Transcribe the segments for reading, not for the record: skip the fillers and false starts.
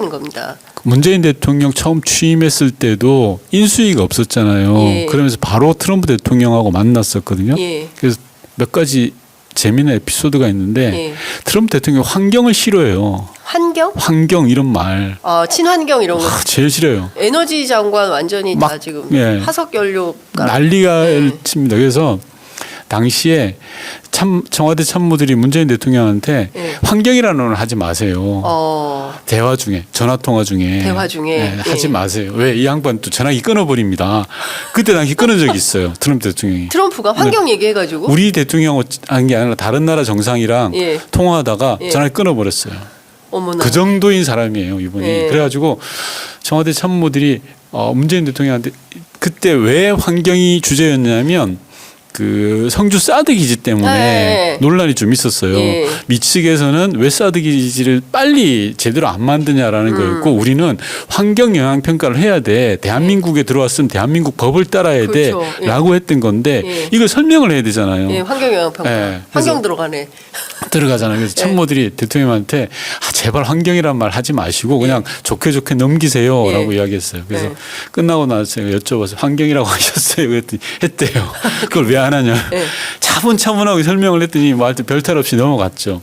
되는 겁니다. 문재인 대통령 처음 취임했을 때도 인수위가 없었잖아요. 예. 그러면서 바로 트럼프 대통령하고 만났었거든요. 예. 그래서 몇 가지 재미있는 에피소드가 있는데 예. 트럼프 대통령 환경을 싫어해요. 환경? 환경 이런 말. 친환경 이런 거. 제일 싫어요. 에너지 장관 완전히 다 막, 지금 예. 화석 연료가 난리가 칩니다. 그래서 당시에 청와대 참모들이 문재인 대통령한테 예. 환경이라는 말 하지 마세요. 대화 중에 전화 통화 중에 하지 마세요. 왜 이 양반 또 전화기 끊어버립니다. 그때 당시 끊은 적이 있어요. 트럼프 대통령이. 트럼프가 환경 얘기해가지고 우리 대통령 한 게 아니라 다른 나라 정상이랑 예. 통화하다가 예. 전화기 끊어버렸어요. 어머나. 그 정도인 사람이에요, 이분이. 예. 그래가지고 청와대 참모들이 문재인 대통령한테 그때 왜 환경이 주제였냐면 그 성주 사드 기지 때문에 네. 논란이 좀 있었어요. 예. 미 측에서는 왜 사드 기지를 빨리 제대로 안 만드냐라는 거였고 우리는 환경 영향 평가를 해야 돼. 대한민국에 들어왔으면 대한민국 법을 따라야 그렇죠. 돼라고 했던 건데 예. 이걸 설명을 해야 되잖아요. 예, 환경 영향 평가. 예, 환경 들어가네. 들어가잖아요. 그래서 참모들이 대통령한테 제발 환경이란 말 하지 마시고 그냥 좋게 좋게 넘기세요라고 이야기했어요. 그래서 끝나고 나서 제가 여쭤봐서 환경이라고 하셨어요. 그랬더니 했대요. 그걸 왜 안 하냐. 차분차분하게 설명을 했더니 뭐 하여튼 별탈 없이 넘어갔죠.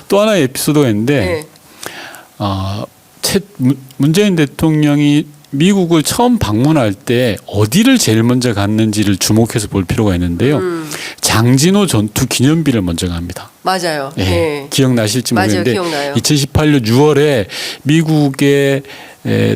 또 하나의 에피소드가 있는데 문재인 대통령이 미국을 처음 방문할 때 어디를 제일 먼저 갔는지를 주목해서 볼 필요가 있는데요. 장진호 전투 기념비를 먼저 갑니다. 맞아요. 예. 예. 기억나실지 모르겠는데 맞아요. 기억나요. 2018년 6월에 미국의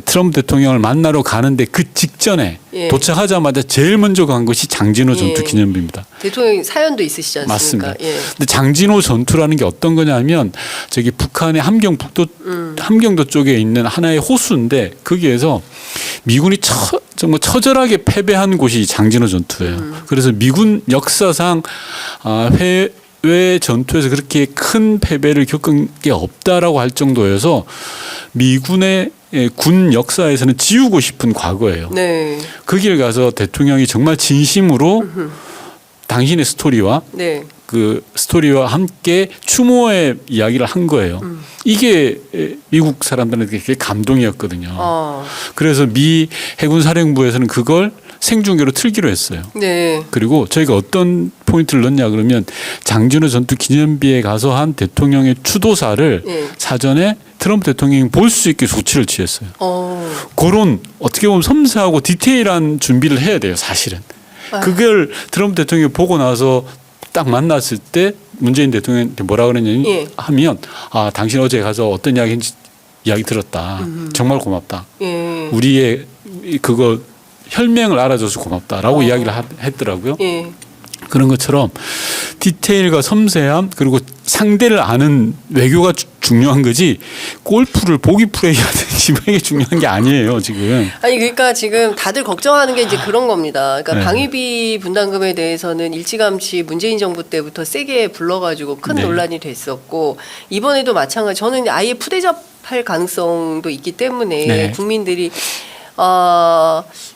트럼프 대통령을 만나러 가는데 그 직전에 도착하자마자 제일 먼저 간 것이 장진호 전투 기념비입니다. 대통령 사연도 있으시지 않습니까? 맞습니다. 예. 근데 장진호 전투라는 게 어떤 거냐면 저기 북한의 함경도 쪽에 있는 하나의 호수인데 거기에서 미군이 정말 처절하게 패배한 곳이 장진호 전투예요. 그래서 미군 역사상 해외 전투에서 그렇게 큰 패배를 겪은 게 없다라고 할 정도여서 미군의 군 역사에서는 지우고 싶은 과거예요. 네. 거기를 가서 대통령이 정말 진심으로 당신의 스토리와 그 스토리와 함께 추모의 이야기를 한 거예요. 이게 미국 사람들한테 되게 감동이었거든요. 그래서 미 해군 사령부에서는 그걸 생중계로 틀기로 했어요. 네. 그리고 저희가 어떤 포인트를 넣냐 그러면 장진호 전투 기념비에 가서 한 대통령의 추도사를 사전에 트럼프 대통령이 볼 수 있게 조치를 취했어요. 그런 어떻게 보면 섬세하고 디테일한 준비를 해야 돼요, 사실은. 그걸 트럼프 대통령이 보고 나서 딱 만났을 때 문재인 대통령한테 뭐라 그랬냐면 하면 당신 어제 가서 어떤 이야기 들었다. 정말 고맙다. 우리의 그거 혈맹을 알아줘서 고맙다라고 이야기를 했더라고요. 그런 것처럼 디테일과 섬세함 그리고 상대를 아는 외교가 중요한 거지 골프를 보기 플레이 하든지 이게 중요한 게 아니에요 지금. 아니 그러니까 지금 다들 걱정하는 게 이제 그런 겁니다. 그러니까 방위비 분담금에 대해서는 일찌감치 문재인 정부 때부터 세게 불러가지고 큰 논란이 됐었고 이번에도 마찬가지. 저는 아예 푸대접할 가능성도 있기 때문에 국민들이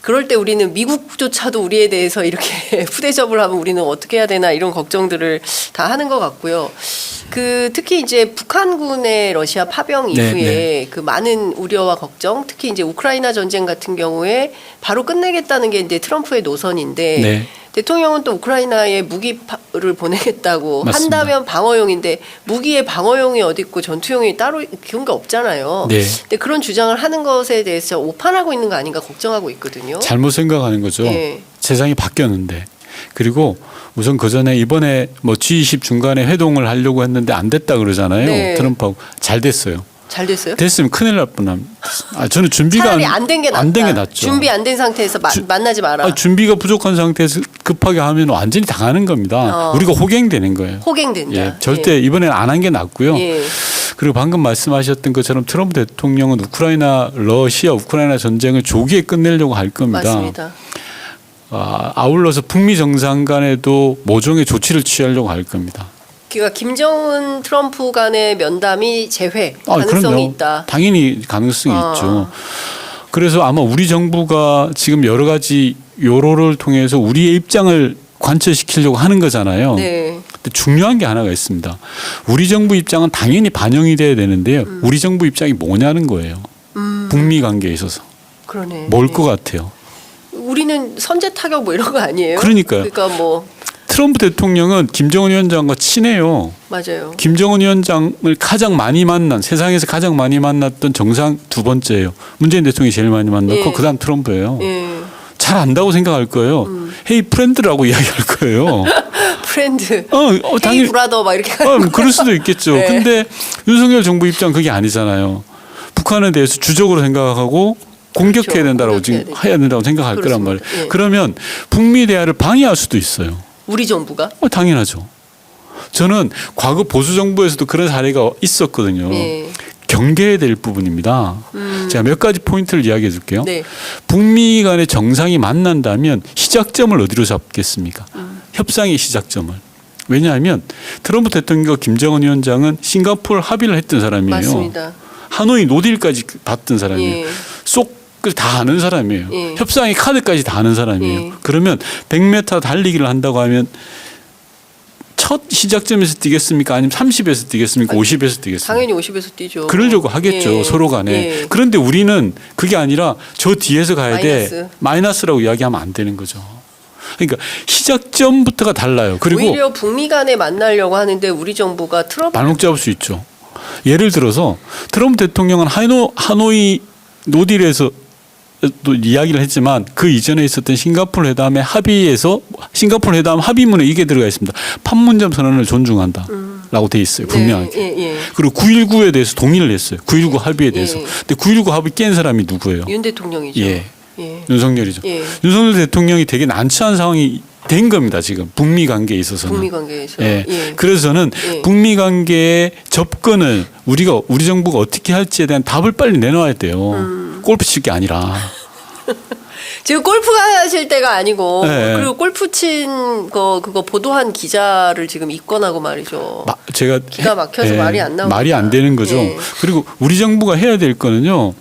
그럴 때 우리는 미국조차도 우리에 대해서 이렇게 푸대접을 하면 우리는 어떻게 해야 되나 이런 걱정들을 다 하는 것 같고요. 특히 이제 북한군의 러시아 파병 이후에 그 많은 우려와 걱정, 특히 이제 우크라이나 전쟁 같은 경우에 바로 끝내겠다는 게 이제 트럼프의 노선인데 대통령은 또 우크라이나에 무기를 보내겠다고 맞습니다. 한다면 방어용인데 무기에 방어용이 어디 있고 전투용이 따로 그런 게 없잖아요. 근데 그런 주장을 하는 것에 대해서 오판하고 있는 거 아닌가 걱정하고 있거든요. 잘못 생각하는 거죠. 세상이 바뀌었는데. 그리고 우선 그 전에 이번에 뭐 G20 중간에 회동을 하려고 했는데 안 됐다 그러잖아요. 트럼프하고 잘 됐어요. 잘 됐어요? 됐으면 큰일 날 뻔함. 저는 준비가 차라리 안 된 게 낫다. 안 된 게 낫죠. 준비 안 된 상태에서 만나지 마라. 준비가 부족한 상태에서 급하게 하면 완전히 당하는 겁니다. 우리가 호갱되는 거예요. 호갱된다. 절대 이번에는 안 한 게 낫고요. 그리고 방금 말씀하셨던 것처럼 트럼프 대통령은 러시아 우크라이나 전쟁을 조기에 끝내려고 할 겁니다. 맞습니다. 아울러서 북미 정상 간에도 모종의 조치를 취하려고 할 겁니다. 그러니까 김정은 트럼프 간의 면담이 재회 가능성이 있다. 당연히 가능성이 있죠. 그래서 아마 우리 정부가 지금 여러 가지 요로를 통해서 우리의 입장을 관철시키려고 하는 거잖아요. 근데 중요한 게 하나가 있습니다. 우리 정부 입장은 당연히 반영이 돼야 되는데요. 우리 정부 입장이 뭐냐는 거예요. 북미 관계에 있어서. 그러네. 뭘 것 같아요? 우리는 선제 타격 뭐 이런 거 아니에요? 그러니까요. 그러니까 뭐 트럼프 대통령은 김정은 위원장과 친해요. 맞아요. 김정은 위원장을 가장 많이 만난 세상에서 가장 많이 만났던 정상 두 번째예요. 문재인 대통령이 제일 많이 만났고 예. 그다음 트럼프예요. 예. 잘 안다고 생각할 거예요. 헤이 프렌드라고 이야기할 거예요. 프렌드. 당연히 헤이 브라더 막 이렇게. 그럴 수도 있겠죠. 네. 근데 윤석열 정부 입장 그게 아니잖아요. 북한에 대해서 주적으로 생각하고 공격해야 그렇죠. 된다라고 공격해야 지금 해야 된다고 생각할 거란 그렇습니다. 말이에요. 예. 그러면 북미 대화를 방해할 수도 있어요. 우리 정부가? 당연하죠. 저는 과거 보수 정부에서도 그런 사례가 있었거든요. 예. 경계해야 될 부분입니다. 제가 몇 가지 포인트를 이야기해 줄게요. 네. 북미 간의 정상이 만난다면 시작점을 어디로 잡겠습니까? 협상의 시작점을. 왜냐하면 트럼프 대통령과 김정은 위원장은 싱가포르 합의를 했던 사람이에요. 맞습니다. 하노이 노딜까지 봤던 사람이에요. 예. 쏙 다 아는 사람이에요. 예. 협상의 카드까지 다 아는 사람이에요. 예. 그러면 100m 달리기를 한다고 하면 첫 시작점에서 뛰겠습니까? 아니면 30에서 뛰겠습니까? 50에서 뛰겠습니까? 당연히 50에서 뛰죠. 그러려고 하겠죠. 예. 서로 간에. 예. 그런데 우리는 그게 아니라 저 뒤에서 가야 마이너스. 돼. 마이너스라고 이야기하면 안 되는 거죠. 그러니까 시작점부터가 달라요. 그리고 오히려 북미 간에 만나려고 하는데 우리 정부가 트럼프 발목 잡을 수 있죠. 예를 들어서 트럼프 대통령은 하노이 노딜에서 또 이야기를 했지만 그 이전에 있었던 싱가포르 회담의 합의에서 싱가포르 회담 합의문에 이게 들어가 있습니다. 판문점 선언을 존중한다라고 돼 있어요. 분명하게. 네, 예. 그리고 9.19에 대해서 동의를 했어요. 9.19 합의에 대해서. 예. 근데 9.19 합의 깬 사람이 누구예요? 윤 대통령이죠. 예. 예. 윤석열이죠. 예. 윤석열 대통령이 되게 난처한 상황이 된 겁니다. 지금 북미 관계에 있어서는. 북미 관계에서. 예. 예. 그래서 저는 예. 북미 관계의 접근을 우리 정부가 어떻게 할지에 대한 답을 빨리 내놔야 돼요. 골프 칠 게 아니라. 지금 골프가 하실 때가 아니고 네. 그리고 골프 친 거 그거 보도한 기자를 지금 입건하고 말이죠. 제가 기가 막혀서 말이 안 나옵니다. 말이 안 되는 거죠. 예. 그리고 우리 정부가 해야 될 거는요.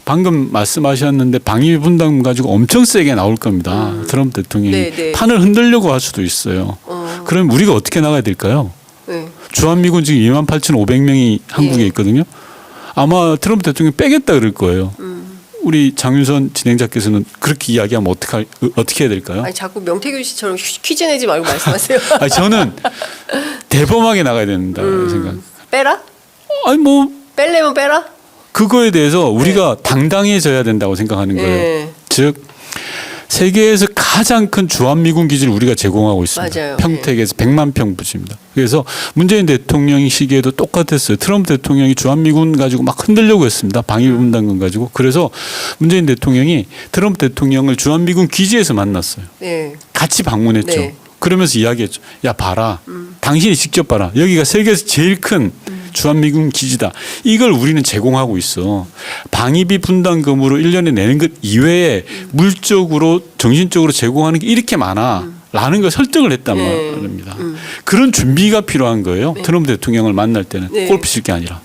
방금 말씀하셨는데 방위 분담금 가지고 엄청 세게 나올 겁니다. 트럼프 대통령이 네, 네. 판을 흔들려고 할 수도 있어요. 그럼 우리가 어떻게 나가야 될까요? 네. 주한미군 지금 28,500명이 한국에 예. 있거든요. 아마 트럼프 대통령이 빼겠다 그럴 거예요. 우리 장윤선 진행자께서는 그렇게 이야기하면 어떻게 해야 될까요? 아니 자꾸 명태균 씨처럼 퀴즈 내지 말고 말씀하세요. 아니, 저는 대범하게 나가야 된다 생각. 빼라? 아니 뭐 뺄래면 빼라? 그거에 대해서 우리가 당당해져야 된다고 생각하는 거예요. 예. 즉 세계에서 가장 큰 주한미군 기지를 우리가 제공하고 있습니다. 맞아요. 평택에서 100만 평 부지입니다. 그래서 문재인 대통령이 시기에도 똑같았어요. 트럼프 대통령이 주한미군 가지고 막 흔들려고 했습니다. 방위분담금 가지고. 그래서 문재인 대통령이 트럼프 대통령을 주한미군 기지에서 만났어요. 네. 같이 방문했죠. 네. 그러면서 이야기했죠. 야 봐라. 당신이 직접 봐라. 여기가 세계에서 제일 큰 주한미군 기지다. 이걸 우리는 제공하고 있어. 방위비 분담금으로 1년에 내는 것 이외에 물적으로 정신적으로 제공하는 게 이렇게 많아. 라는 걸 설득을 했단 네. 말입니다. 그런 준비가 필요한 거예요. 트럼프 대통령을 만날 때는 네. 골프 칠 게 아니라.